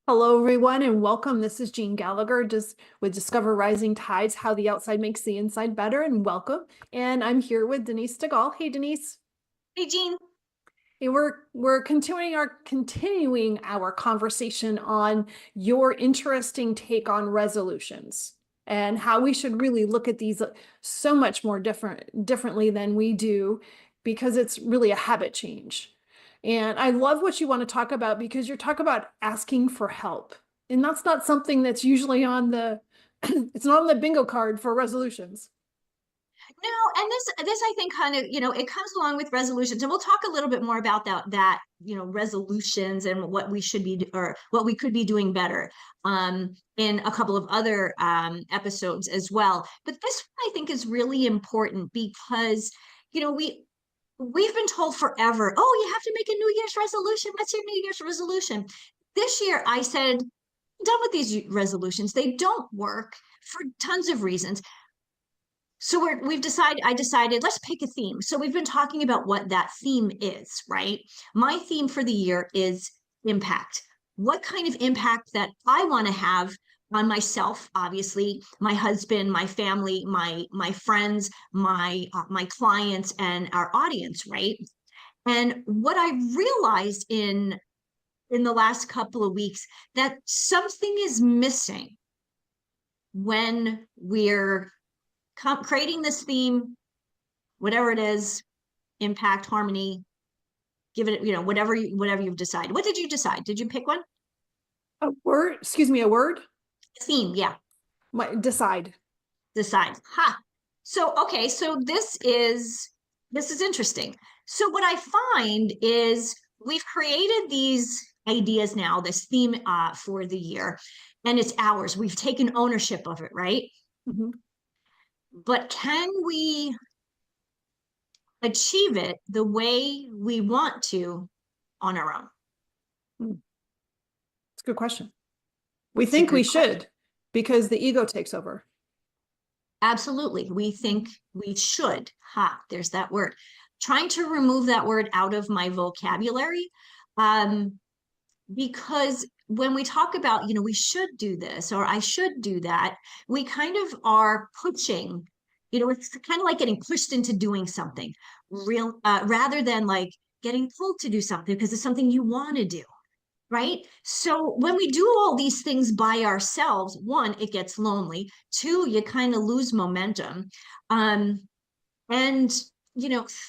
Hello, everyone, and welcome. This is Jean Gallagher, just with Discover Rising Tides, How the Outside Makes the Inside Better, and welcome. And I'm here with Denise Stegall. Hey, Denise. Hey, Jean. Hey, we're continuing our conversation on your interesting take on resolutions and how we should really look at these so much more differently than we do, because it's really a habit change. And I love what you want to talk about, because you're talking about asking for help. And that's not something that's usually on the it's not on the bingo card for resolutions. No, and this I think kind of, it comes along with resolutions, and we'll talk a little bit more about that, resolutions and what we should be or what we could be doing better in a couple of other episodes as well. But this one I think is really important because, you know, we've been told forever, oh, you have to make a New Year's resolution. What's your New Year's resolution? This year I said, I'm done with these resolutions. They don't work for tons of reasons. So I decided, let's pick a theme. So we've been talking about what that theme is, right? My theme for the year is impact. What kind of impact that I want to have on myself, obviously, my husband, my family, my friends, my clients, and our audience, right? And what I realized in the last couple of weeks, that something is missing when we're creating this theme, whatever it is, impact, harmony, give it, whatever you've decided. What did you decide? Did you pick one? A word, excuse me, a word? Theme, yeah. Decide. Decide. Ha. So, okay, so this is interesting. So what I find is we've created these ideas now, this theme for the year, and it's ours. We've taken ownership of it, right? Mm-hmm. But can we achieve it the way we want to on our own? It's a good question. We It's a think we good question. should, because the ego takes over. Absolutely. We think we should. Ha, there's that word. Trying to remove that word out of my vocabulary. Because when we talk about, we should do this or I should do that, we kind of are pushing, it's kind of like getting pushed into doing something rather than like getting pulled to do something because it's something you want to do. Right. So when we do all these things by ourselves, one, it gets lonely. Two, you kind of lose momentum. Um, and,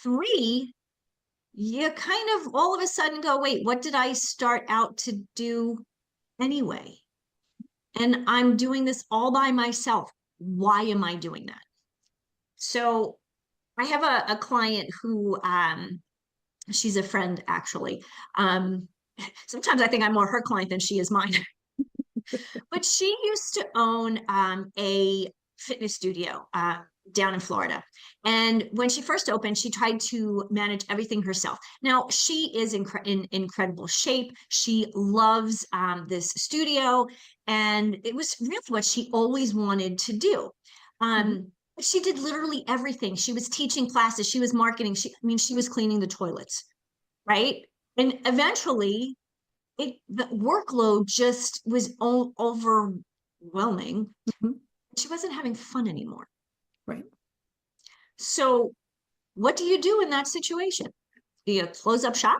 three, you kind of all of a sudden go, wait, what did I start out to do anyway? And I'm doing this all by myself. Why am I doing that? So I have a client who, she's a friend actually. Sometimes I think I'm more her client than she is mine. But she used to own a fitness studio down in Florida. And when she first opened, she tried to manage everything herself. Now, she is in incredible shape. She loves this studio. And it was really what she always wanted to do. She did literally everything. She was teaching classes. She was marketing. She was cleaning the toilets, right? And eventually, the workload just was overwhelming. Mm-hmm. She wasn't having fun anymore. Right. So what do you do in that situation? Do you close up shop?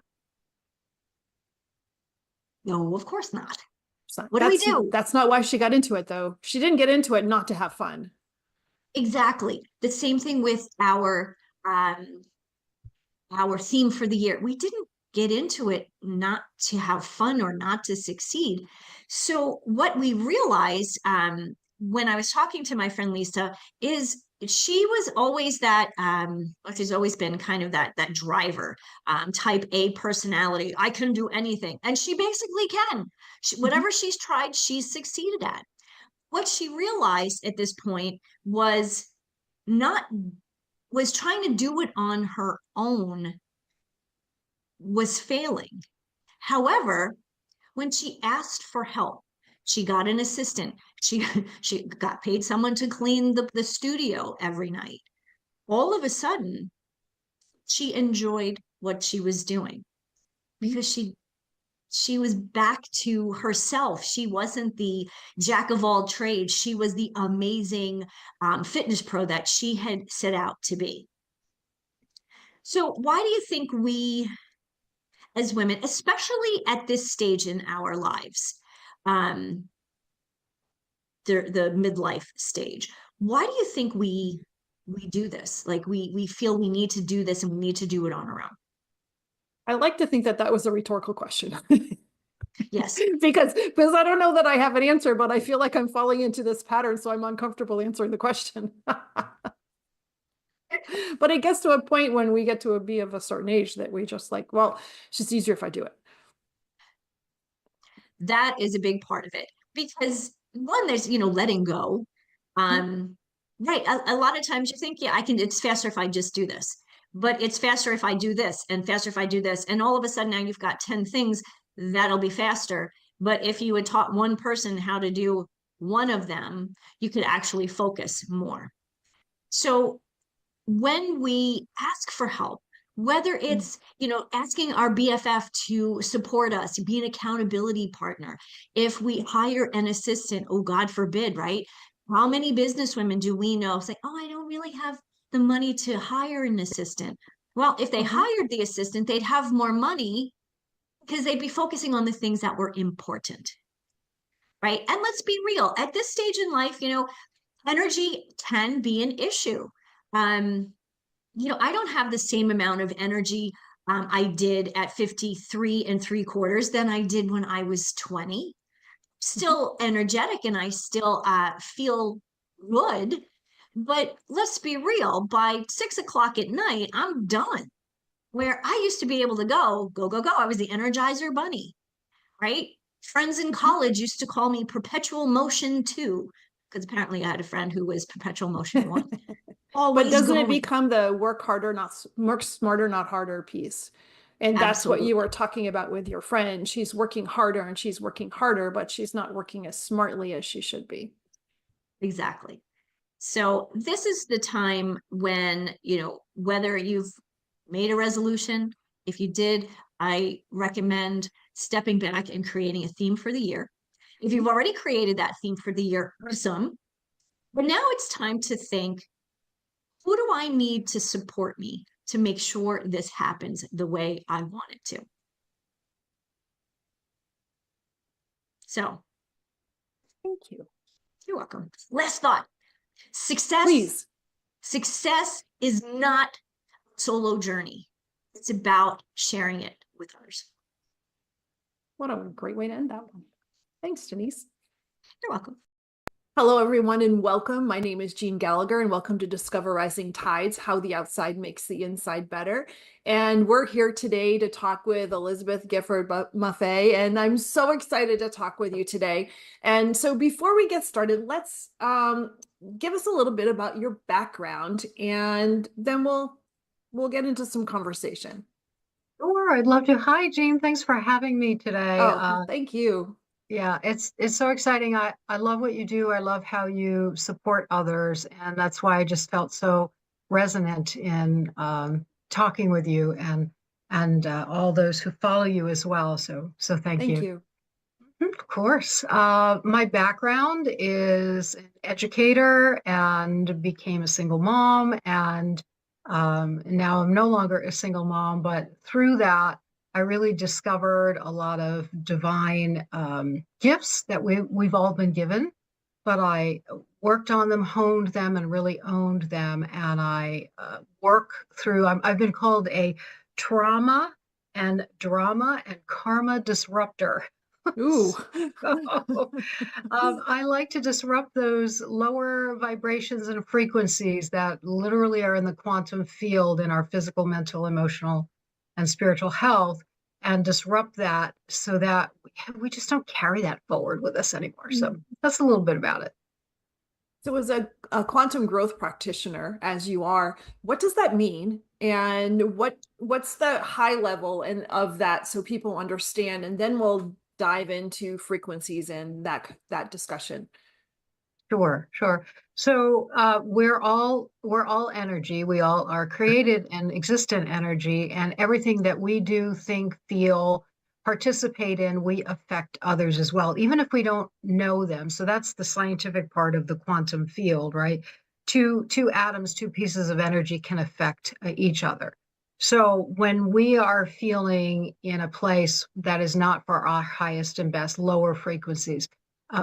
No, of course not. What do we do? That's not why she got into it, though. She didn't get into it not to have fun. Exactly. The same thing with our theme for the year. We didn't get into it not to have fun or not to succeed. So what we realized when I was talking to my friend Lisa is she was always that she's always been kind of that driver, type A personality. I can do anything, and she basically can. Whatever she's tried, she's succeeded at. What she realized at this point not was trying to do it on her own was failing. However, when she asked for help, she got an assistant. She got paid someone to clean the studio every night. All of a sudden, she enjoyed what she was doing because she she was back to herself. She wasn't the jack of all trades. She was the amazing fitness pro that she had set out to be. So why do you think we as women, especially at this stage in our lives, um, the midlife stage, why do you think we do this? Like we feel we need to do this and we need to do it on our own. I like to think that that was a rhetorical question. Yes. Because I don't know that I have an answer, but I feel like I'm falling into this pattern, so I'm uncomfortable answering the question. But it gets to a point when we get to be of a certain age that we just like, well, it's just easier if I do it. That is a big part of it because one, there's, letting go. Um, right. A lot of times you think, yeah, it's faster if I just do this, but it's faster if I do this and faster if I do this. And all of a sudden now you've got 10 things that'll be faster. But if you had taught one person how to do one of them, you could actually focus more. So when we ask for help, whether it's, asking our BFF to support us, be an accountability partner, if we hire an assistant, oh, God forbid, right? How many businesswomen do we know say, oh, I don't really have the money to hire an assistant? Well, if they hired the assistant, they'd have more money because they'd be focusing on the things that were important, right? And let's be real, at this stage in life, energy can be an issue. I don't have the same amount of energy I did at 53 and 3/4 than I did when I was 20. Still energetic and I still feel good. But let's be real, by 6 o'clock at night, I'm done. Where I used to be able to go, go, go, go. I was the Energizer Bunny, right? Friends in college used to call me Perpetual Motion 2, because apparently I had a friend who was Perpetual Motion 1. But doesn't it going. become the work harder, work smarter, not harder piece? And that's what you Absolutely. were talking about with your friend. She's working harder and she's working harder, but she's not working as smartly as she should be. Exactly. So this is the time when, whether you've made a resolution, if you did, I recommend stepping back and creating a theme for the year. If you've already created that theme for the year, awesome. But now it's time to think, who do I need to support me to make sure this happens the way I want it to? So Thank you. you're welcome. Last thought. Success. Please. Success is not a solo journey. It's about sharing it with others. What a great way to end that one. Thanks, Denise. You're welcome. Hello, everyone, and welcome. My name is Jean Gallagher, and welcome to Discover Rising Tides, How the Outside Makes the Inside Better. And we're here today to talk with Elizabeth Gifford Maffei, and I'm so excited to talk with you today. And so before we get started, let's give us a little bit about your background, and then we'll get into some conversation. Sure, I'd love to. Hi, Jean. Thanks for having me today. Oh, thank you. Yeah, it's so exciting. I love what you do. I love how you support others, and that's why I just felt so resonant in talking with you and all those who follow you as well. So thank Thank you. you. Of course. My background is an educator and became a single mom, and now I'm no longer a single mom, but through that, I really discovered a lot of divine gifts that we've all been given, but I worked on them, honed them, and really owned them. And I work through, I've been called a trauma and drama and karma disruptor. Ooh. I like to disrupt those lower vibrations and frequencies that literally are in the quantum field in our physical, mental, emotional, and spiritual health, and disrupt that so that we just don't carry that forward with us anymore. So that's a little bit about it. So as a quantum growth practitioner, as you are, what does that mean? And what's the high level of that so people understand? And then we'll dive into frequencies and that discussion. Sure. So we're all energy. We all are created and exist in energy, and everything that we do, think, feel, participate in, we affect others as well, even if we don't know them. So that's the scientific part of the quantum field, right? Two atoms, two pieces of energy can affect each other. So when we are feeling in a place that is not for our highest and best, lower frequencies,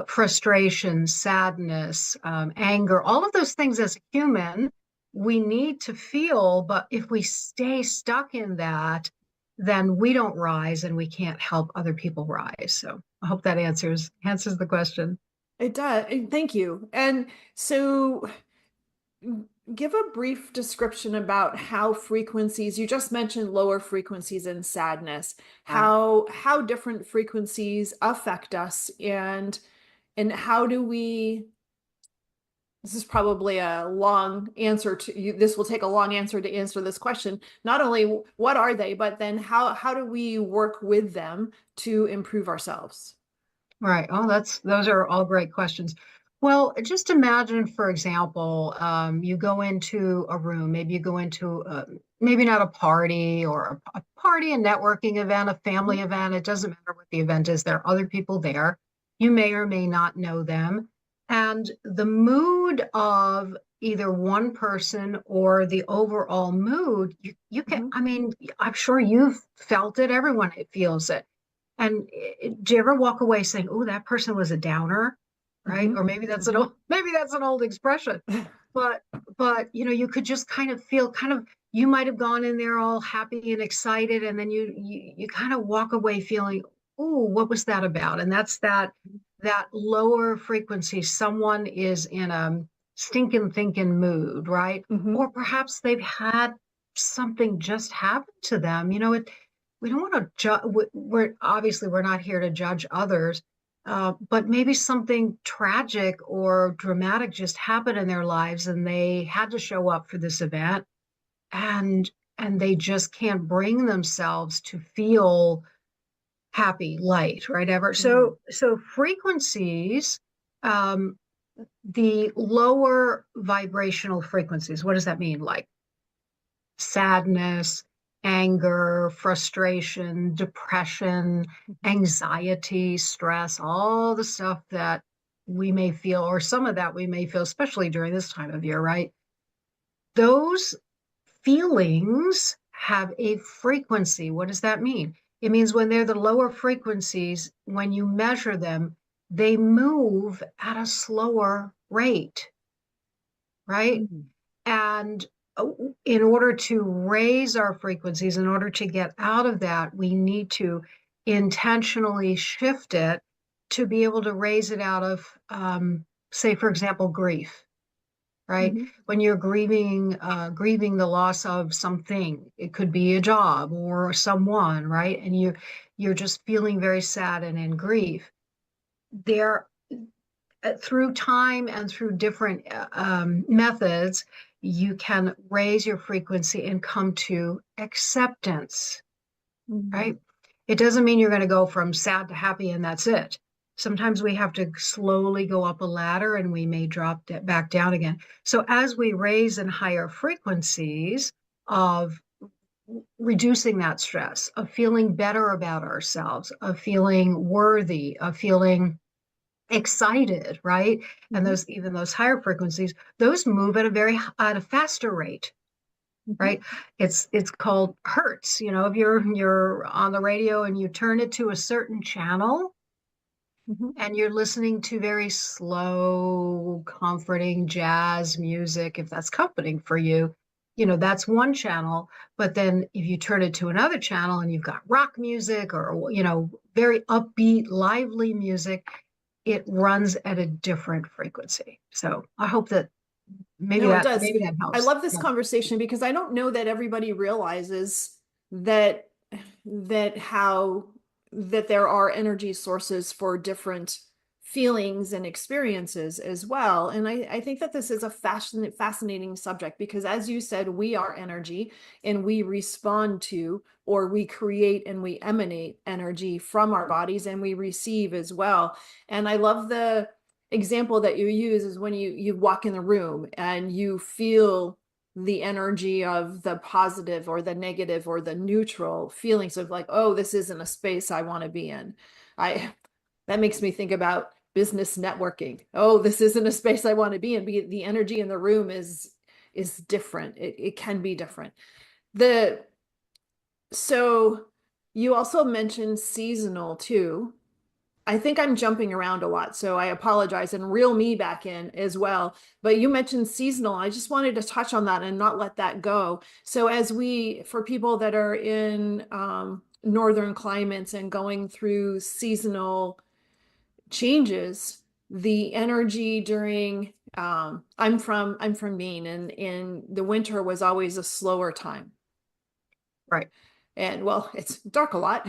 frustration, sadness, anger, all of those things as a human, we need to feel, but if we stay stuck in that, then we don't rise and we can't help other people rise. So I hope that answers the question. It does. Thank you. And so give a brief description about how frequencies, you just mentioned lower frequencies and sadness, how different frequencies affect us, and how do we, this is probably a long answer to you. This will take a long answer to answer this question. Not only what are they, but then how do we work with them to improve ourselves? Right. Oh, those are all great questions. Well, just imagine, for example, you go into a room, maybe you go into maybe not a party or a party, a networking event, a family event. It doesn't matter what the event is. There are other people there. You may or may not know them. And the mood of either one person or the overall mood, you can, I mean, I'm sure you've felt it. Everyone feels it. And do you ever walk away saying, "Oh, that person was a downer," right? Or maybe that's an old expression. But you could just kind of feel you might have gone in there all happy and excited, and then you kind of walk away feeling, "Oh, what was that about?" And that's that lower frequency. Someone is in a stinking thinking mood, right? Or perhaps they've had something just happen to them. We don't want to judge. We're not here to judge others, but maybe something tragic or dramatic just happened in their lives, and they had to show up for this event, and they just can't bring themselves to feel happy, light, right? Ever. So frequencies, the lower vibrational frequencies. What does that mean? Like sadness, anger, frustration, depression, anxiety, stress, all the stuff that we may feel, or some of that we may feel, especially during this time of year, right? Those feelings have a frequency. What does that mean? It means when they're the lower frequencies, when you measure them, they move at a slower rate, right? And in order to raise our frequencies, in order to get out of that, we need to intentionally shift it to be able to raise it out of, say, for example, grief, right? When you're grieving the loss of something, it could be a job or someone, right? And you're just feeling very sad and in grief. There, through time and through different methods, you can raise your frequency and come to acceptance, right? It doesn't mean you're going to go from sad to happy and that's it. Sometimes we have to slowly go up a ladder and we may drop back down again. So as we raise in higher frequencies of reducing that stress, of feeling better about ourselves, of feeling worthy, of feeling excited, right? And those higher frequencies, those move at a faster rate, right? It's called hertz. If you're on the radio and you turn it to a certain channel, and you're listening to very slow, comforting jazz music, if that's comforting for you, that's one channel. But then if you turn it to another channel and you've got rock music or very upbeat, lively music, it runs at a different frequency. So I hope that maybe that helps. I love this conversation because I don't know that everybody realizes that there are energy sources for different feelings and experiences as well. And I think that this is a fascinating subject because, as you said, we are energy and we respond to, or we create and we emanate energy from our bodies, and we receive as well. And I love the example that you use is when you walk in the room and you feel the energy of the positive or the negative or the neutral feelings of like, oh, this isn't a space I want to be in. That makes me think about business networking. Oh, this isn't a space I want to be in. The energy in the room is different. It can be different. So you also mentioned seasonal too. I think I'm jumping around a lot, so I apologize, and reel me back in as well. But you mentioned seasonal. I just wanted to touch on that and not let that go. So for people that are in northern climates and going through seasonal changes, the energy during I'm from Maine, and in the winter was always a slower time. Right. And well, it's dark a lot,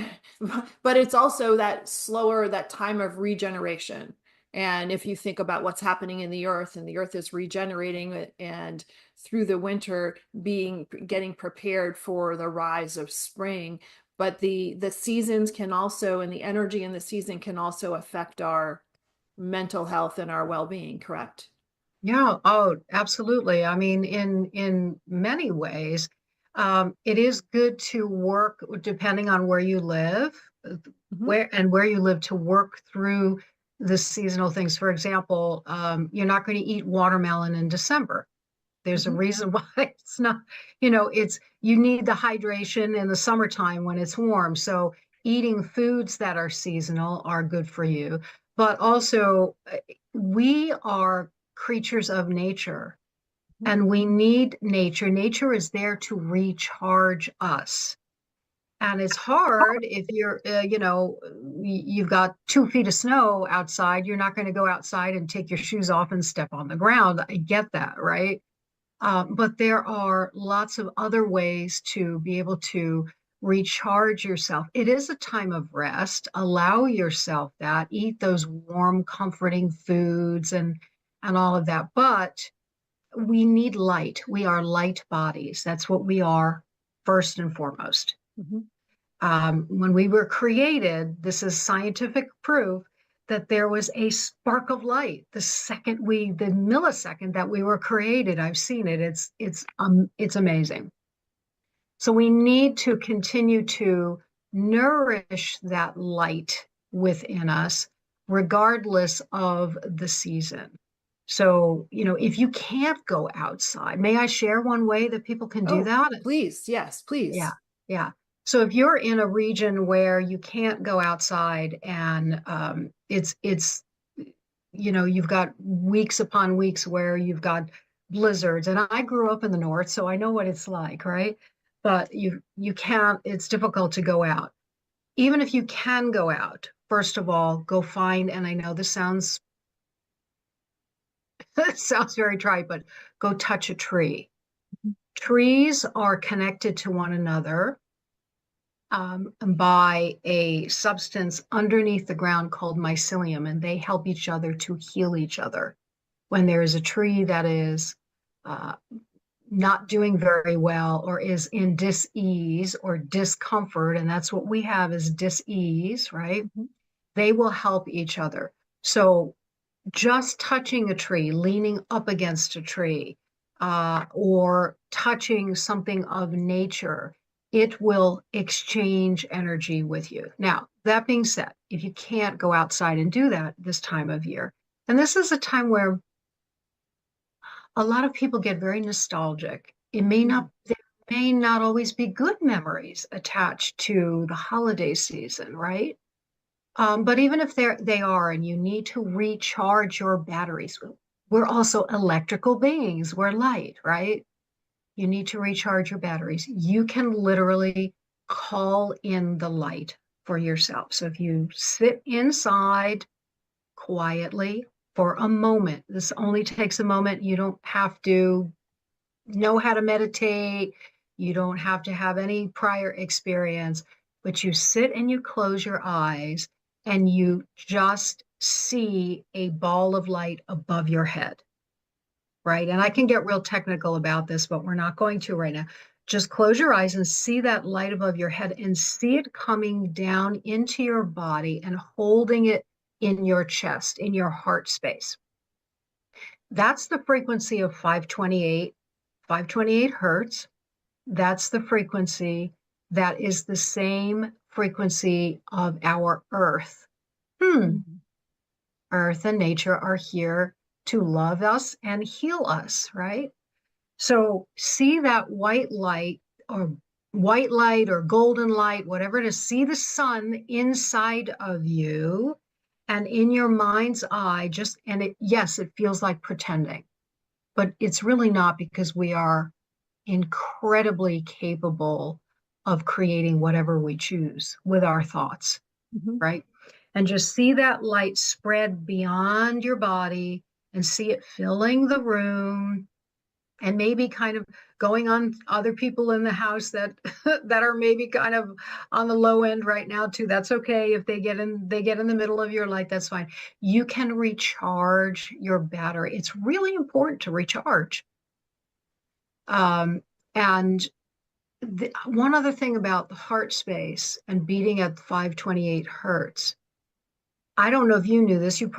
but it's also that time of regeneration. And if you think about what's happening in the earth, and the earth is regenerating, and through the winter getting prepared for the rise of spring. But the seasons can also, and the energy in the season can also affect our mental health and our well-being, correct? Yeah. Oh, absolutely. I mean, in many ways, it is good to work depending on where you live, where you live, to work through the seasonal things. For example, you're not going to eat watermelon in December. There's a reason why. It's not, you need the hydration in the summertime when it's warm. So eating foods that are seasonal are good for you. But also, we are creatures of nature, and we need nature. Nature is there to recharge us. And it's hard if you've got 2 feet of snow outside. You're not going to go outside and take your shoes off and step on the ground. I get that, right? But there are lots of other ways to be able to recharge yourself. It is a time of rest. Allow yourself that. Eat those warm, comforting foods and all of that. But we need light. We are light bodies. That's what we are first and foremost. When we were created, this is scientific proof that there was a spark of light the millisecond that we were created. I've seen it. It's amazing. So we need to continue to nourish that light within us, regardless of the season. So, if you can't go outside, may I share one way that people can do that? Please. Yes, please. Yeah. Yeah. So if you're in a region where you can't go outside, and you've got weeks upon weeks where you've got blizzards, and I grew up in the north, so I know what it's like, right? But you can't, it's difficult to go out. Even if you can go out, first of all, go find, and I know this sounds very trite, but go touch a tree. Trees are connected to one another by a substance underneath the ground called mycelium, and they help each other to heal each other. When there is a tree that is not doing very well, or is in dis-ease or discomfort, and that's what we have, is dis-ease, right? They will help each other. So just touching a tree, leaning up against a tree, or touching something of nature, it will exchange energy with you. Now, that being said, if you can't go outside and do that this time of year, and this is a time where a lot of people get very nostalgic. There may not always be good memories attached to the holiday season, right? But even if they are, and you need to recharge your batteries, we're also electrical beings. We're light, right? You need to recharge your batteries. You can literally call in the light for yourself. So if you sit inside quietly for a moment, this only takes a moment. You don't have to know how to meditate. You don't have to have any prior experience, but you sit and you close your eyes and you just see a ball of light above your head. Right? And I can get real technical about this, but we're not going to right now. Just close your eyes and see that light above your head, and see it coming down into your body and holding it in your chest, in your heart space. That's the frequency of 528. 528 hertz. That's the frequency. That is the same frequency of our earth. Earth and nature are here to love us and heal us, right? So see that white light or golden light, whatever it is, see the sun inside of you and in your mind's eye, yes, it feels like pretending, but it's really not, because we are incredibly capable of creating whatever we choose with our thoughts, right? And just see that light spread beyond your body and see it filling the room, and maybe kind of going on other people in the house that that are maybe kind of on the low end right now too. That's okay. If they get in the middle of your light, that's fine. You can recharge your battery. It's really important to recharge. And one other thing about the heart space and beating at 528 hertz, I don't know if you knew this, you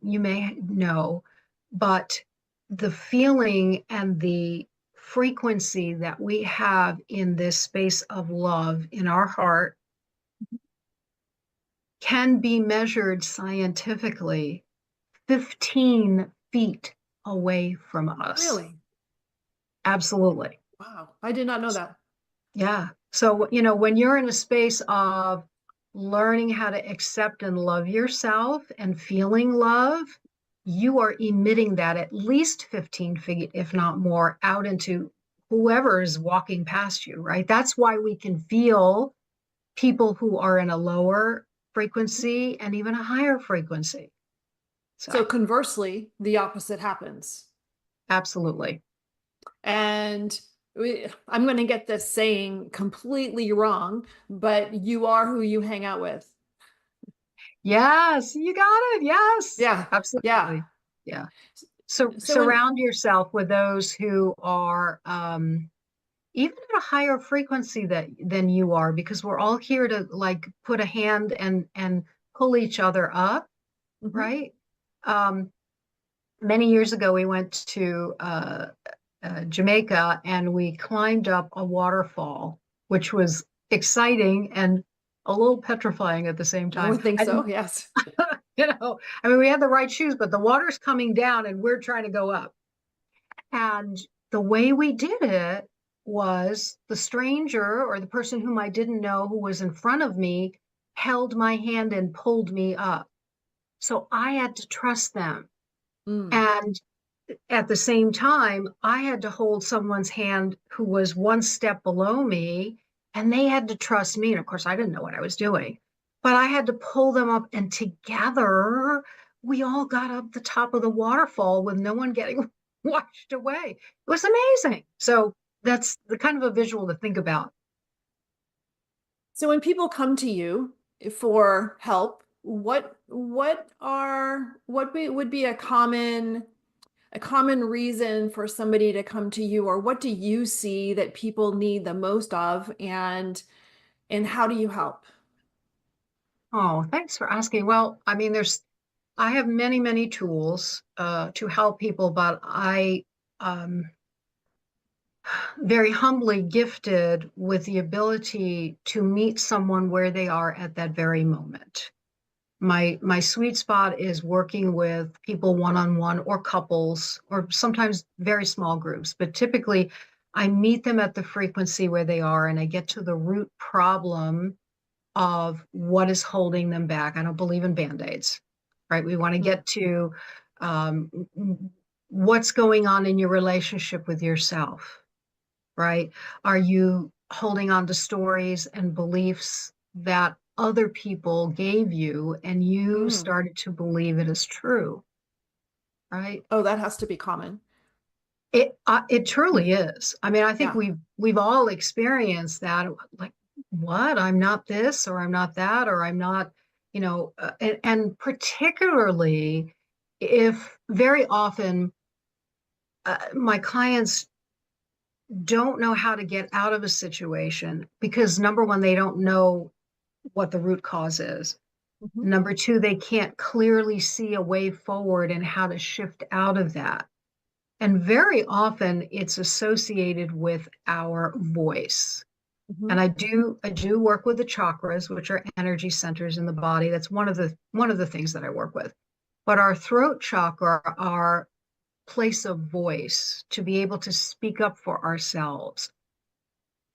may know, but the feeling and the frequency that we have in this space of love in our heart can be measured scientifically 15 feet away from us. Really? Absolutely. Wow. I did not know that. Yeah. So, when you're in a space of learning how to accept and love yourself and feeling love, you are emitting that at least 15 feet, if not more, out into whoever is walking past you, right? That's why we can feel people who are in a lower frequency and even a higher frequency. So conversely, the opposite happens. Absolutely. And I'm going to get this saying completely wrong, but you are who you hang out with. Yes, you got it. Yes. Yeah. Absolutely. Yeah. So So surround yourself with those who are even at a higher frequency than you are, because we're all here to like put a hand and pull each other up, right? Many years ago, we went to Jamaica and we climbed up a waterfall, which was exciting and a little petrifying at the same time. I would think so, yes. We had the right shoes, but the water's coming down and we're trying to go up. And the way we did it was the stranger or the person whom I didn't know who was in front of me held my hand and pulled me up. So I had to trust them. And at the same time, I had to hold someone's hand who was one step below me, and they had to trust me. And of course, I didn't know what I was doing, but I had to pull them up, and together we all got up the top of the waterfall with no one getting washed away. It was amazing. So that's the kind of a visual to think about. So when people come to you for help, what would be a common reason for somebody to come to you, or what do you see that people need the most of, and how do you help? Oh, thanks for asking. Well, I have many, many tools to help people, but I very humbly gifted with the ability to meet someone where they are at that very moment. My sweet spot is working with people one-on-one or couples or sometimes very small groups, but typically I meet them at the frequency where they are and I get to the root problem of what is holding them back. I don't believe in Band-Aids, right? We want to get to what's going on in your relationship with yourself, right? Are you holding on to stories and beliefs that other people gave you and you started to believe it is true, right? Oh, that has to be common. It truly is. I think we've all experienced that. Like, what? I'm not this, or I'm not that, or I'm not, and particularly if very often my clients don't know how to get out of a situation because number one, they don't know what the root cause is. Number two, they can't clearly see a way forward and how to shift out of that. And very often it's associated with our voice. Mhm. And I do work with the chakras, which are energy centers in the body. That's one of the things that I work with. But our throat chakra, our place of voice, to be able to speak up for ourselves,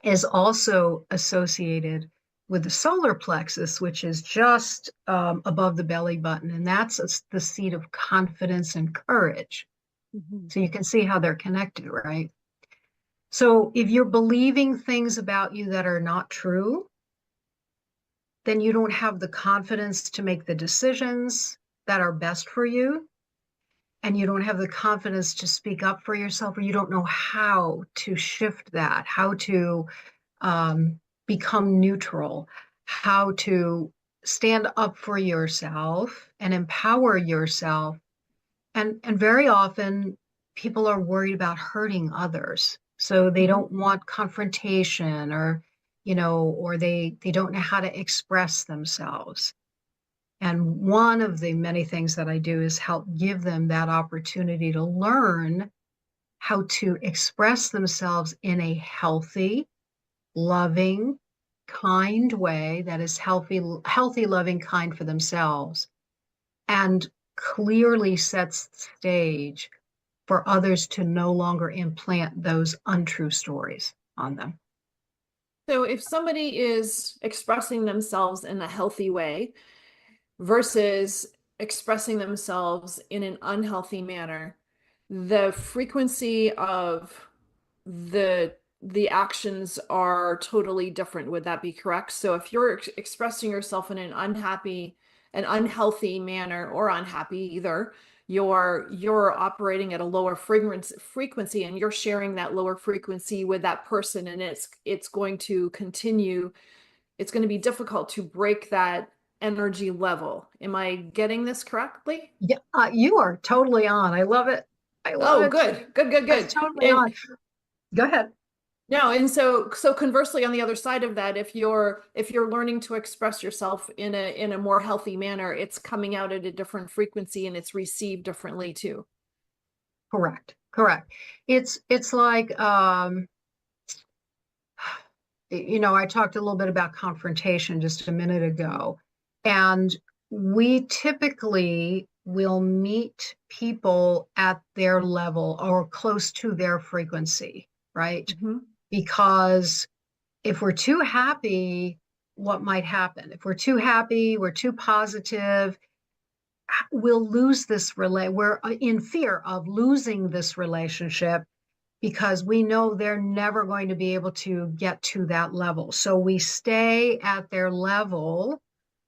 is also associated with the solar plexus, which is just above the belly button. And that's the seat of confidence and courage. Mhm. So you can see how they're connected, right? So if you're believing things about you that are not true, then you don't have the confidence to make the decisions that are best for you. And you don't have the confidence to speak up for yourself, or you don't know how to shift that, how to become neutral, how to stand up for yourself and empower yourself. And very often people are worried about hurting others. So they don't want confrontation, or, or they don't know how to express themselves. And one of the many things that I do is help give them that opportunity to learn how to express themselves in a healthy, loving, kind way that is healthy, loving, kind for themselves, and clearly sets the stage for others to no longer implant those untrue stories on them. So if somebody is expressing themselves in a healthy way versus expressing themselves in an unhealthy manner, the frequency of the actions are totally different. Would that be correct? So if you're expressing yourself in an unhealthy manner, or unhappy either, you're operating at a lower frequency, and you're sharing that lower frequency with that person, and it's going to continue. It's going to be difficult to break that energy level. Am I getting this correctly? Yeah, you are totally on. I love it. I love Oh, it. good, good, good, That's good. totally And on. Go ahead. no, and so conversely, on the other side of that, if you're learning to express yourself in a more healthy manner, it's coming out at a different frequency, and it's received differently too. Correct. Correct. It's like I talked a little bit about confrontation just a minute ago, and we typically will meet people at their level or close to their frequency, right? Mm-hmm. Because if we're too happy, what might happen? If we're too happy, we're too positive, we'll lose this we're in fear of losing this relationship, because we know they're never going to be able to get to that level. So we stay at their level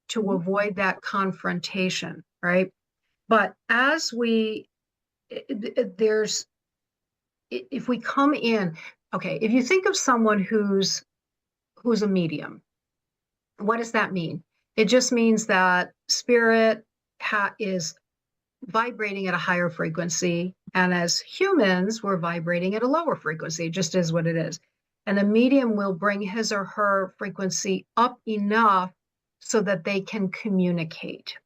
to avoid that confrontation, right? But as there's, if we come in, okay, if you think of someone who's a medium, what does that mean? It just means that spirit is vibrating at a higher frequency. And as humans, we're vibrating at a lower frequency, just is what it is. And a medium will bring his or her frequency up enough so that they can communicate.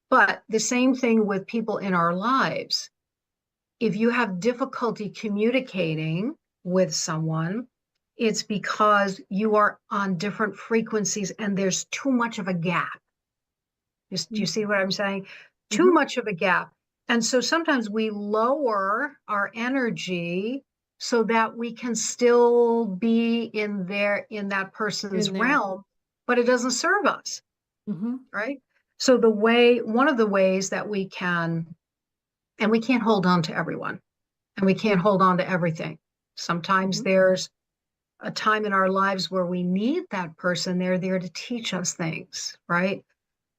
But the same thing with people in our lives. If you have difficulty communicating with someone, it's because you are on different frequencies and there's too much of a gap. Do you see what I'm saying? Too much of a gap. And so sometimes we lower our energy so that we can still be in that person's In there. realm, but it doesn't serve us, Mm-hmm. right? So one of the ways that we can, and we can't hold on to everyone, and we can't hold on to everything. Sometimes there's a time in our lives where we need that person. They're there to teach us things, right?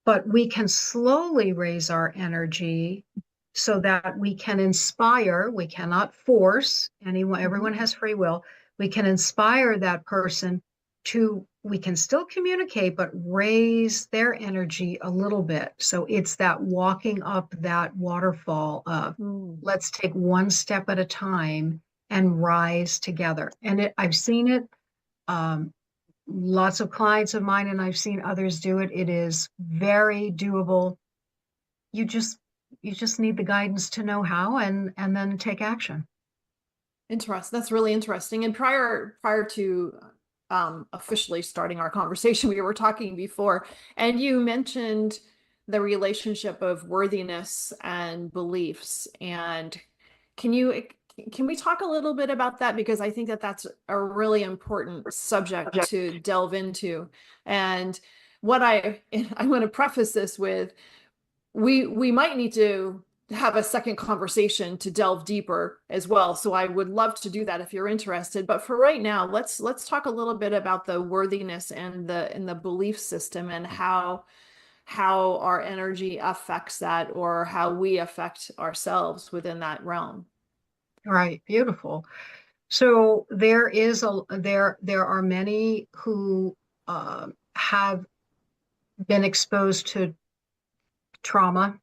But we can slowly raise our energy so that we can inspire. We cannot force anyone. Everyone has free will. We can inspire that person we can still communicate, but raise their energy a little bit. So it's that walking up that waterfall of let's take one step at a time and rise together. And I've seen it. Lots of clients of mine, and I've seen others do it. It is very doable. You just you just need the guidance to know how, and then take action. Interesting. That's really interesting. And prior to officially starting our conversation, we were talking before, and you mentioned the relationship of worthiness and beliefs. And can we talk a little bit about that? Because I think that that's a really important subject to delve into. And I'm going to preface this with, we might need to have a second conversation to delve deeper as well. So I would love to do that if you're interested. But for right now, let's talk a little bit about the worthiness and the belief system, and how our energy affects that, or how we affect ourselves within that realm. Right. Beautiful. So there are many who have been exposed to trauma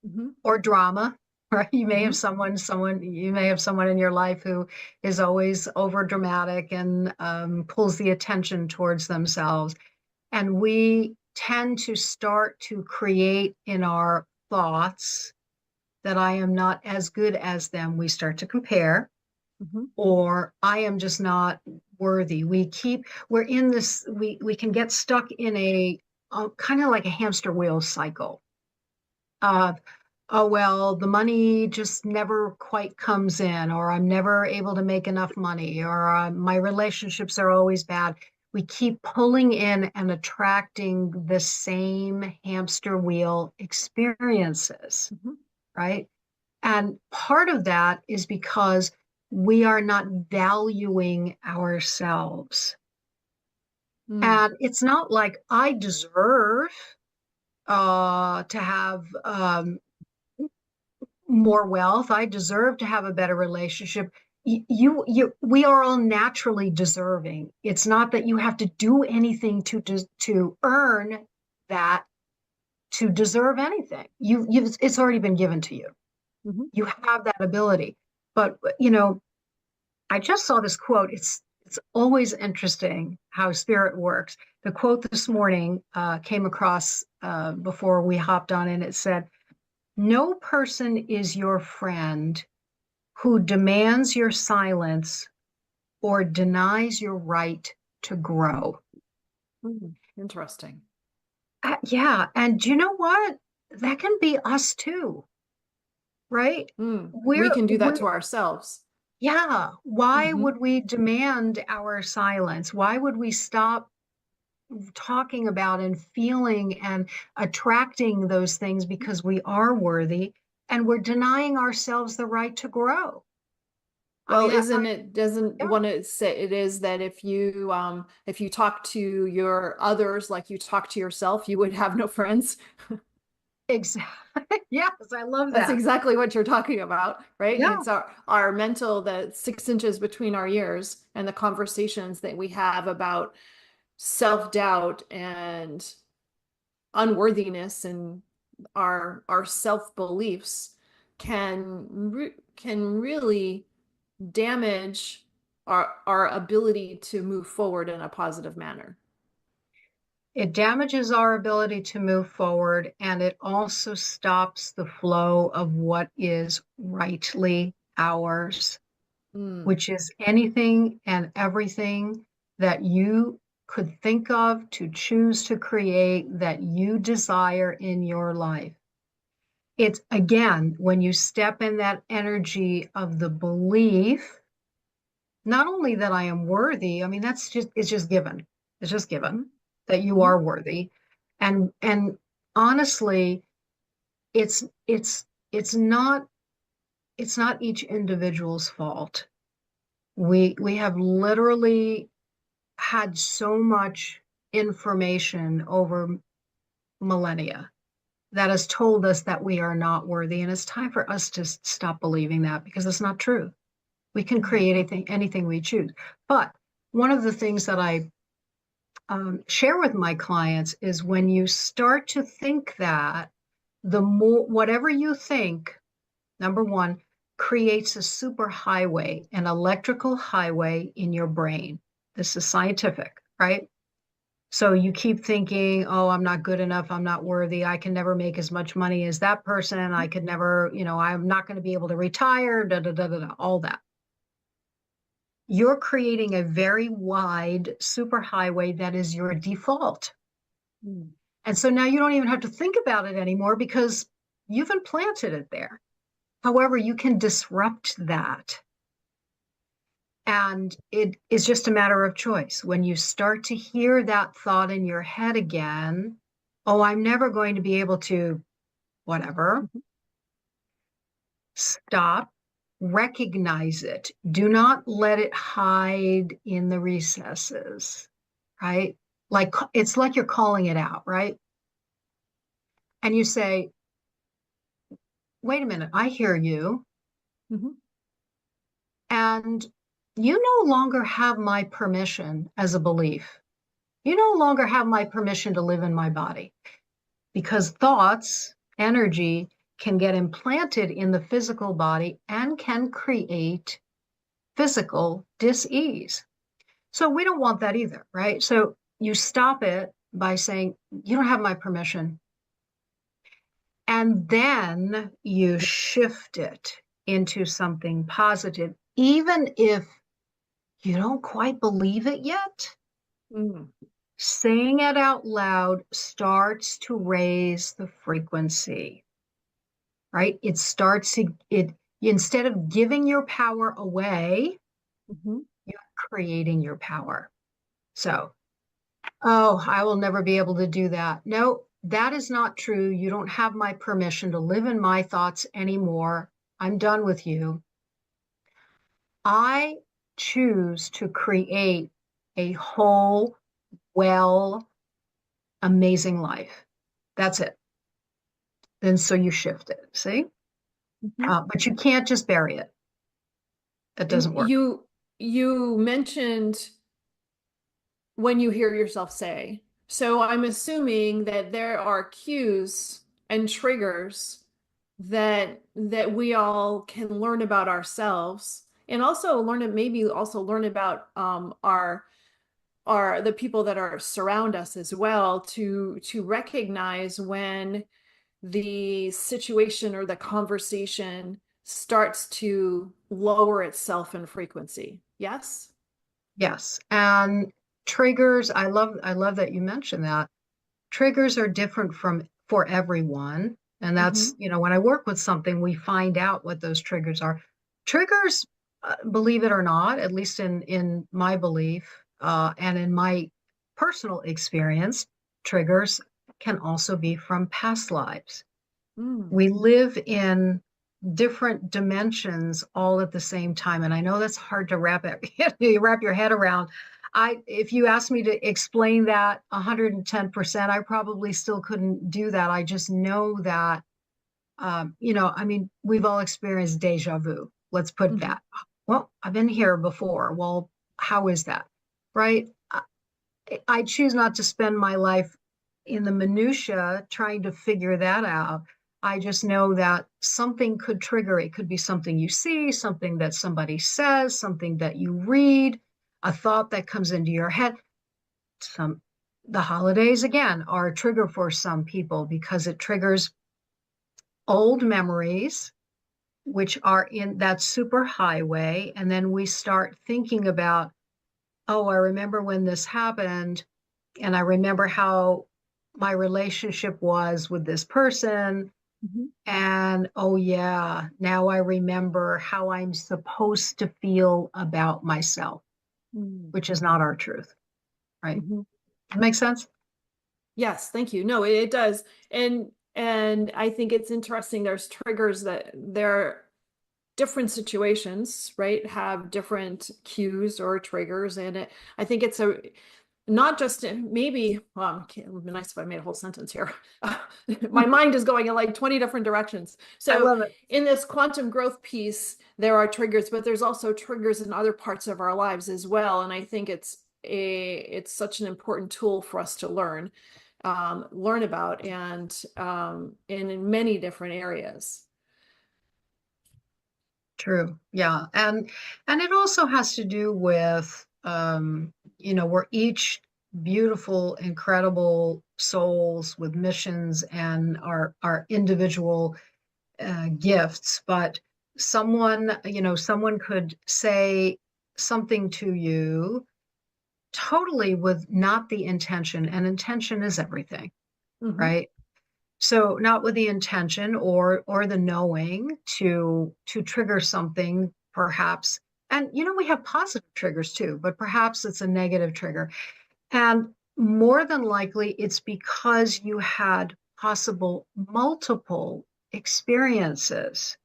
Mm-hmm. or drama, right? You may have Mm-hmm. you may have someone in your life who is always over dramatic and pulls the attention towards themselves. And we tend to start to create in our thoughts that I am not as good as them. We start to compare, Mm-hmm. or I am just not worthy. We're in this, we can get stuck in a kind of like a hamster wheel cycle. Uh, oh, well, the money just never quite comes in, or I'm never able to make enough money, or my relationships are always bad. We keep pulling in and attracting the same hamster wheel experiences, Mm-hmm. right? And part of that is because we are not valuing ourselves. Mm. And it's not like I deserve to have more wealth. I deserve to have a better relationship. We are all naturally deserving. It's not that you have to do anything to earn that, to deserve anything. It's already been given to you. Mm-hmm. You have that ability. But I just saw this quote. It's always interesting how spirit works. The quote this morning came across before we hopped on, and it said, "No person is your friend who demands your silence or denies your right to grow." Mm. Interesting. Yeah, and you know what? That can be us too, right? Mm. We We're can do that we're to ourselves. Yeah. Why Mm-hmm. would we demand our silence? Why would we stop talking about and feeling and attracting those things because we are worthy, and we're denying ourselves the right to grow? I Well, mean, doesn't yeah, want to say it is that if you talk to your others like you talk to yourself, you would have no friends. exactly. Yes, I love That's that. exactly what you're talking about, right? Yeah, It's our mental, the 6 inches between our ears, and the conversations that we have about self-doubt and unworthiness, and our self-beliefs can really damage our ability to move forward in a positive manner. it damages our ability to move forward, and it also stops the flow of what is rightly ours, Mm. which is anything and everything that you could think of to choose to create that you desire in your life. It's again, when you step in that energy of the belief, not only that I am worthy, I mean, it's just given. It's just Mm-hmm. given that you Mm-hmm. are worthy. And honestly, it's it's it's not it's not each individual's fault. We have literally had so much information over millennia that has told us that we are not worthy. And it's time for us to stop believing that, because it's not true. We can create anything we choose. But one of the things that I share with my clients is, when you start to think that, the more, whatever you think, number one, creates a super highway, an electrical highway in your brain. This is scientific, right? So you keep thinking, oh, I'm not good enough. I'm not worthy. I can never make as much money as that person. I could never, I'm not going to be able to retire, da, da, da, da, da, all that. You're creating a very wide superhighway that is your default. Mm. And so now you don't even have to think about it anymore because you've implanted it there. However, you can disrupt that. And it is just a matter of choice. When you start to hear that thought in your head again, oh, I'm never going to be able to, whatever, stop, recognize it. Do not let it hide in the recesses, right? Like it's like you're calling it out, right? And you say, wait a minute, I hear you. Mhm. And you no longer have my permission as a belief. You no longer have my permission to live in my body because thoughts, energy can get implanted in the physical body and can create physical dis-ease. So we don't want that either, right? So you stop it by saying, you don't have my permission. And then you shift it into something positive, even if you don't quite believe it yet. Mm. Saying it out loud starts to raise the frequency, right? It starts to, instead of giving your power away, Mhm. you're creating your power. So, oh, I will never be able to do that. No, that is not true. You don't have my permission to live in my thoughts anymore. I'm done with you. I choose to create a whole, well, amazing life. That's it. Then so you shift it, see? Mhm. But you can't just bury it. That And doesn't work. you mentioned when you hear yourself say. So I'm assuming that there are cues and triggers that we all can learn about ourselves and also maybe also learn about our the people that are surround us as well to recognize when the situation or the conversation starts to lower itself in frequency. Yes? Yes. And triggers, I love that you mentioned that. Triggers are different for everyone. And that's, Mm-hmm. when I work with something, we find out what those triggers are. Triggers, believe it or not, at least in my belief, and in my personal experience, triggers can also be from past lives. Mm. We live in different dimensions all at the same time. And I know that's hard to wrap your head around. If you asked me to explain that 110%, I probably still couldn't do that. I just know that, I mean, we've all experienced deja vu. Let's put Mm-hmm. that. Well, I've been here before. Well, how is that? Right? I choose not to spend my life in the minutia trying to figure that out. I just know that something could trigger. It could be something you see, something that somebody says, something that you read, a thought that comes into your head. The holidays again are a trigger for some people because it triggers old memories, which are in that super highway. And then we start thinking about, oh, I remember when this happened. And I remember how my relationship was with this person. Mm-hmm. And oh, yeah, now I remember how I'm supposed to feel about myself, which is not our truth, right? Mm-hmm. That makes sense? Yes, thank you. No, it does. And I think it's interesting. There's triggers that there different situations, right, have different cues or triggers in it. I think it's not just maybe, well, it would be nice if I made a whole sentence here. My mind is going in like 20 different directions. I So love it. in this quantum growth piece, there are triggers, but there's also triggers in other parts of our lives as well. And I think it's such an important tool for us to learn about and in many different areas. True. Yeah. And it also has to do with we're each beautiful, incredible souls with missions and our individual gifts, but someone could say something to you totally with not the intention, and intention is everything, Mhm. right? So not with the intention or the knowing to trigger something, perhaps. And we have positive triggers too, but perhaps it's a negative trigger. And more than likely, it's because you had possible multiple experiences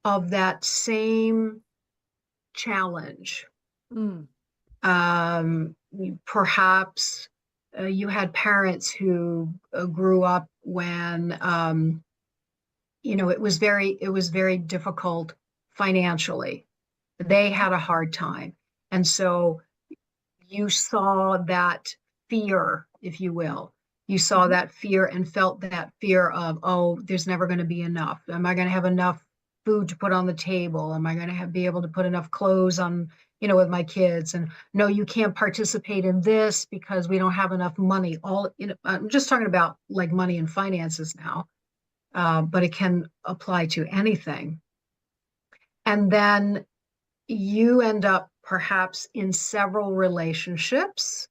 of that same challenge. Mm. Perhaps you had parents who grew up when it was very difficult financially. They had a hard time, and so you saw that fear, if you will. You saw Mhm. that fear and felt that fear of, oh, there's never going to be enough. Am I going to have enough food to put on the table? Am I going to be able to put enough clothes on, with my kids? And no, you can't participate in this because we don't have enough money. I'm just talking about like money and finances now, but it can apply to anything. And then you end up perhaps in several relationships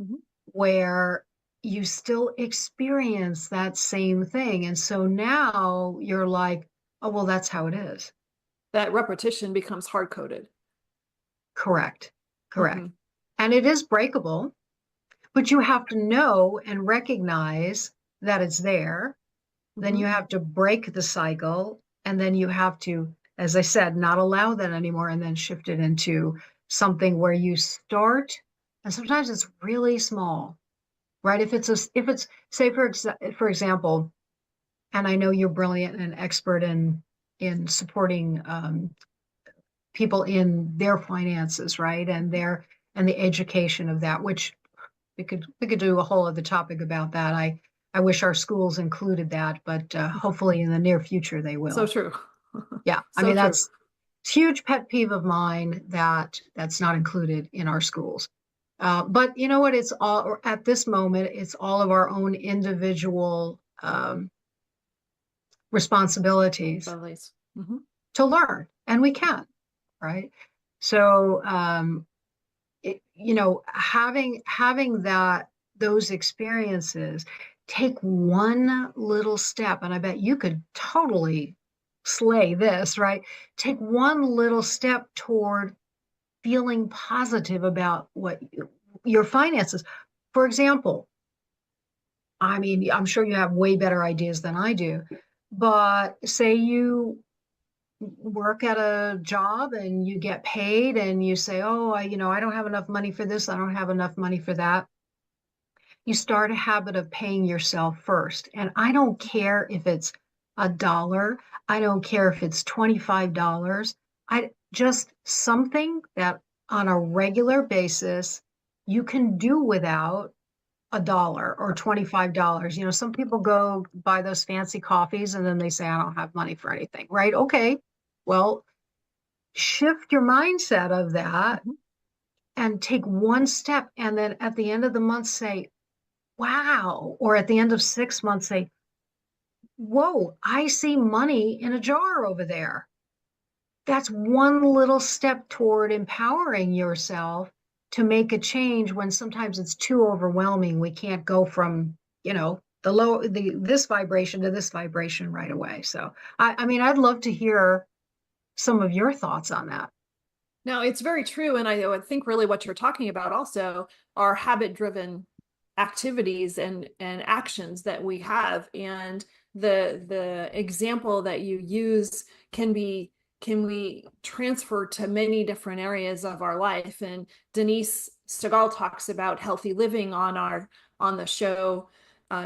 Mhm. where you still experience that same thing. And so now you're like, oh, well, that's how it is. That repetition becomes hard coded. Correct. Correct. Mhm. And it is breakable, but you have to know and recognize that it's there. Then you Mhm. have to break the cycle. And then you have to, as I said, not allow that anymore and then shift it into something where you start. And sometimes it's really small, right? If it's say for example, and I know you're brilliant and expert in supporting people in their finances, right? And the education of that, which we could do a whole other topic about that. I wish our schools included that, but hopefully in the near future they So will. true. Yeah, I So mean true. that's a huge pet peeve of mine that's not included in our schools. But you know what? It's all at this moment. It's all of our own individual responsibilities Bellies. Mhm. to learn, and we can, right? So, having those experiences, take one little step, and I bet you could totally slay this, right? Take one little step toward feeling positive about your finances. For example, I mean, I'm sure you have way better ideas than I do, but say you work at a job and you get paid and you say, oh, I don't have enough money for this. I don't have enough money for that. You start a habit of paying yourself first. And I don't care if it's $1. I don't care if it's $25. I just something that on a regular basis you can do without $1 or $25. Some people go buy those fancy coffees and then they say, I don't have money for anything, right? Okay. Well, shift your mindset of that Mhm. and take one step. And then at the end of the month, say, wow. Or at the end of 6 months, say, whoa, I see money in a jar over there. That's one little step toward empowering yourself to make a change when sometimes it's too overwhelming. We can't go from, this vibration to this vibration right away. So, I mean, I'd love to hear some of your thoughts on that. No, it's very true. And I would think really what you're talking about also are habit-driven activities and actions that we have. And the example that you use can we transfer to many different areas of our life. And Denise Stegall talks about healthy living on the show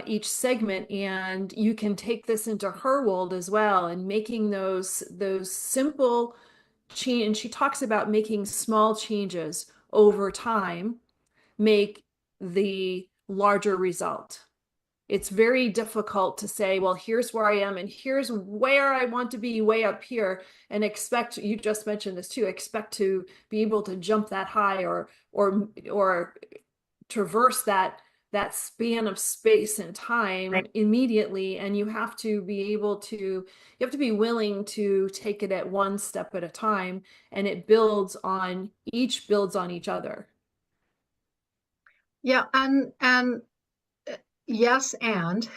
each segment, and you can take this into her world as well, and making those simple change. And she talks about making small changes over time make the larger result. It's very difficult to say, well, here's where I am and here's where I want to be way up here, and expect, you just mentioned this too, expect to be able to jump that high or traverse that span of space and time Right. immediately, and you have to be able to, you have to be willing to take it at one step at a time, and it builds on each other. Yeah, and yes, and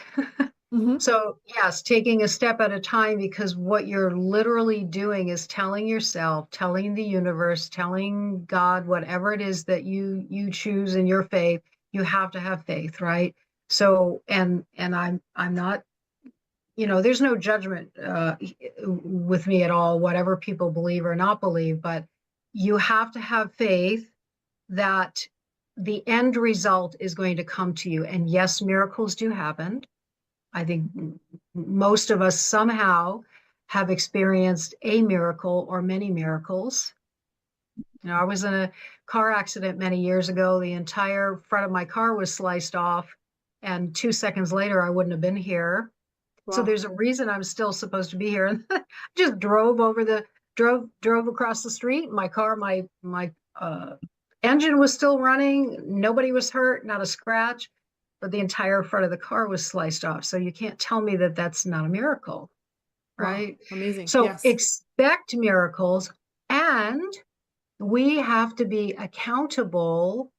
Mm-hmm. so yes, taking a step at a time, because what you're literally doing is telling yourself, telling the universe, telling God, whatever it is that you choose in your faith, you have to have faith, right? So, and I'm not, there's no judgment with me at all, whatever people believe or not believe, but you have to have faith that the end result is going to come to you. And yes, miracles do happen. I think most of us somehow have experienced a miracle or many miracles. I was in a car accident many years ago. The entire front of my car was sliced off, and 2 seconds later, I wouldn't have been here. So Wow. there's a reason I'm still supposed to be here. And just drove across the street. My car, my engine was still running. Nobody was hurt, not a scratch, but the entire front of the car was sliced off. So you can't tell me that that's not a miracle, Wow. right? Amazing. So Yes. expect miracles, and we have to be accountable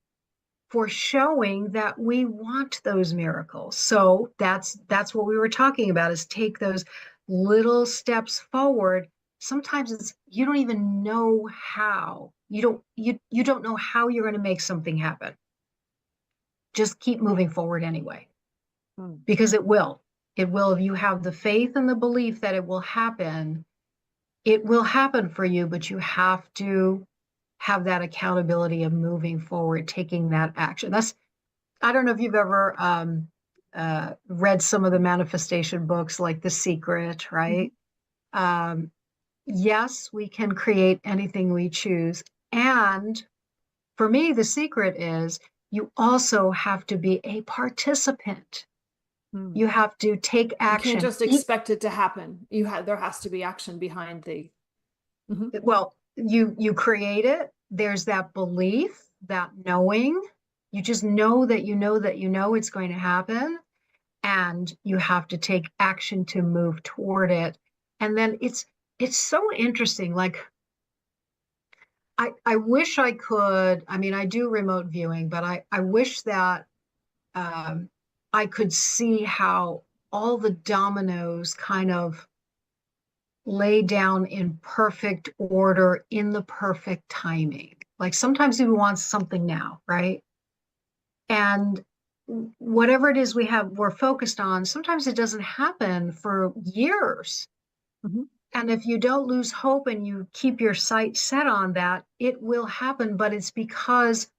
for showing that we want those miracles. So that's what we were talking about, is take those little steps forward. Sometimes it's, you don't even know how. You don't know how you're going to make something happen. Just keep moving forward anyway, Mm. because it will. It will. If you have the faith and the belief that it will happen for you, but you have to have that accountability of moving forward, taking that action. I don't know if you've ever read some of the manifestation books like The Secret, right? Yes, we can create anything we choose. And for me, the secret is you also have to be a participant. Mm. You have to take You can't action. just expect it to happen. There has to be action behind the. Mhm. Well, you create it. There's that belief, that knowing. You just know that it's going to happen, and you have to take action to move toward it. And then it's so interesting. Like, I wish I could. I mean, I do remote viewing, but I wish that I could see how all the dominoes kind of lay down in perfect order, in the perfect timing. Like, sometimes we want something now, right? And whatever it is we're focused on, sometimes it doesn't happen for years. Mhm. And if you don't lose hope and you keep your sight set on that, it will happen. But it's because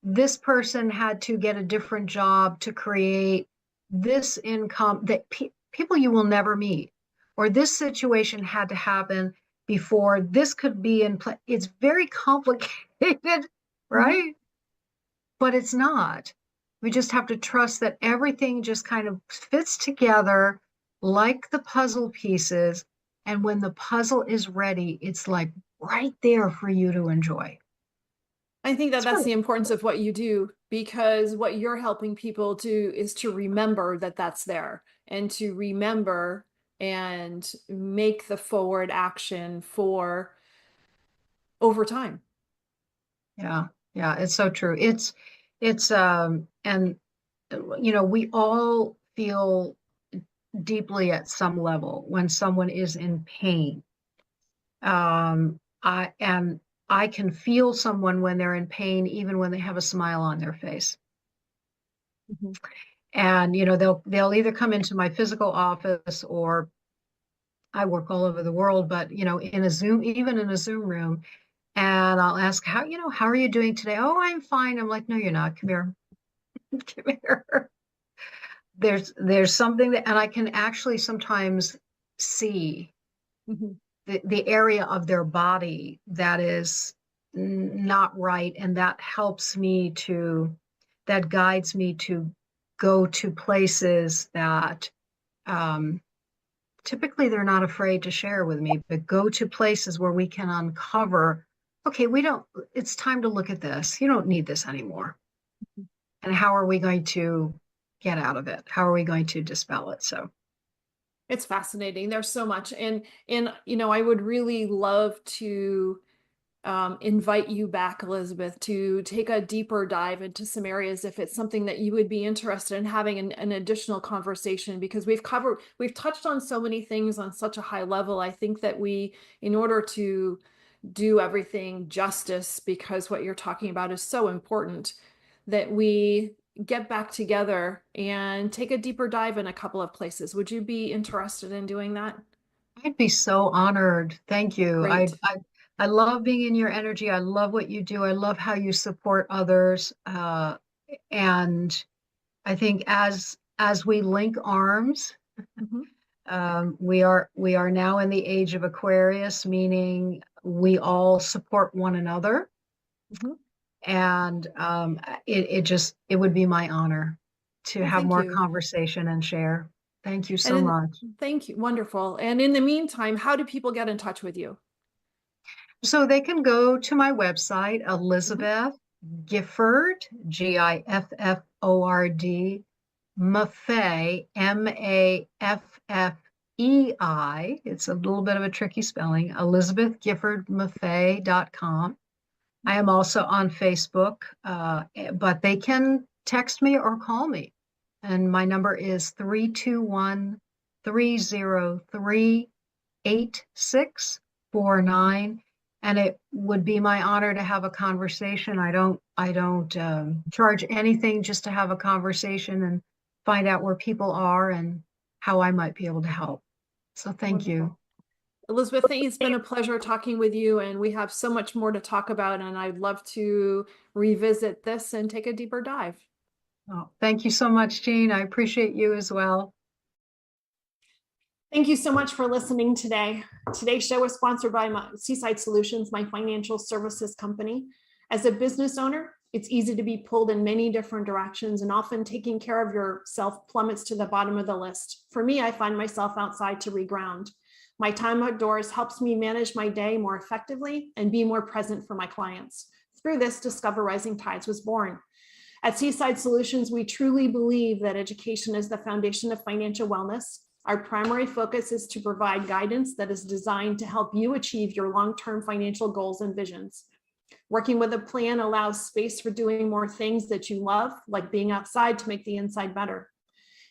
this person had to get a different job to create this income that people you will never meet, or this situation had to happen before this could be in place. It's very complicated, right? But it's not. We just have to trust that everything just kind of fits together like the puzzle pieces. And when the puzzle is ready, it's like right there for you to enjoy. I think that It's that's really the importance of what you do, because what you're helping people do is to remember that that's there, and to remember and make the forward action for over time. Yeah, yeah, it's so true. And we all feel deeply at some level when someone is in pain. I can feel someone when they're in pain, even when they have a smile on their face. Mhm. And they'll either come into my physical office, or I work all over the world, but even in a Zoom room, and I'll ask, how are you doing today? Oh, I'm fine. I'm like, no, you're not. Come here. Come here. There's something that, and I can actually sometimes see Mhm. the area of their body that is not right, and that guides me to go to places that typically they're not afraid to share with me, but go to places where we can uncover, okay, it's time to look at this. You don't need this anymore. and how are we going to get out of it? How are we going to dispel it? So It's fascinating. There's so much. And I would really love to invite you back, Elizabeth, to take a deeper dive into some areas if it's something that you would be interested in having an additional conversation, because we've touched on so many things on such a high level. I think that in order to do everything justice, because what you're talking about is so important, that we get back together and take a deeper dive in a couple of places. Would you be interested in doing that? I'd be so honored. Thank you. Great. I love being in your energy. I love what you do. I love how you support others. And I think as we link arms, Mhm. we are now in the age of Aquarius, meaning we all support one another. Mhm. And it would be my honor to Well, have thank more you. conversation and share. Thank you And so much. thank you. Wonderful. And in the meantime, how do people get in touch with you? So they can go to my website, Mhm. Elizabeth Gifford, Gifford, Maffei, Maffei. It's a little bit of a tricky spelling, ElizabethGiffordMaffei.com. I am also on Facebook, but they can text me or call me. And my number is 321-303-8649. And it would be my honor to have a conversation. I don't charge anything, just to have a conversation and find out where people are and how I might be able to help. So thank you. Wonderful. Elizabeth, it's been a pleasure talking with you, and we have so much more to talk about, and I'd love to revisit this and take a deeper dive. Oh, thank you so much, Jean. I appreciate you as well. Thank you so much for listening today. Today's show is sponsored by Seaside Solutions, my financial services company. As a business owner, it's easy to be pulled in many different directions, and often taking care of yourself plummets to the bottom of the list. For me, I find myself outside to reground. My time outdoors helps me manage my day more effectively and be more present for my clients. Through this, Discover Rising Tides was born. At Seaside Solutions, we truly believe that education is the foundation of financial wellness. Our primary focus is to provide guidance that is designed to help you achieve your long-term financial goals and visions. Working with a plan allows space for doing more things that you love, like being outside to make the inside better.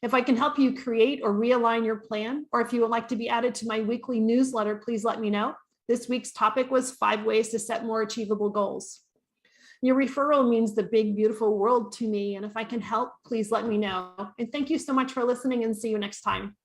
If I can help you create or realign your plan, or if you would like to be added to my weekly newsletter, please let me know. This week's topic was 5 ways to set more achievable goals. Your referral means the big, beautiful world to me, and if I can help, please let me know. And thank you so much for listening, and see you next time.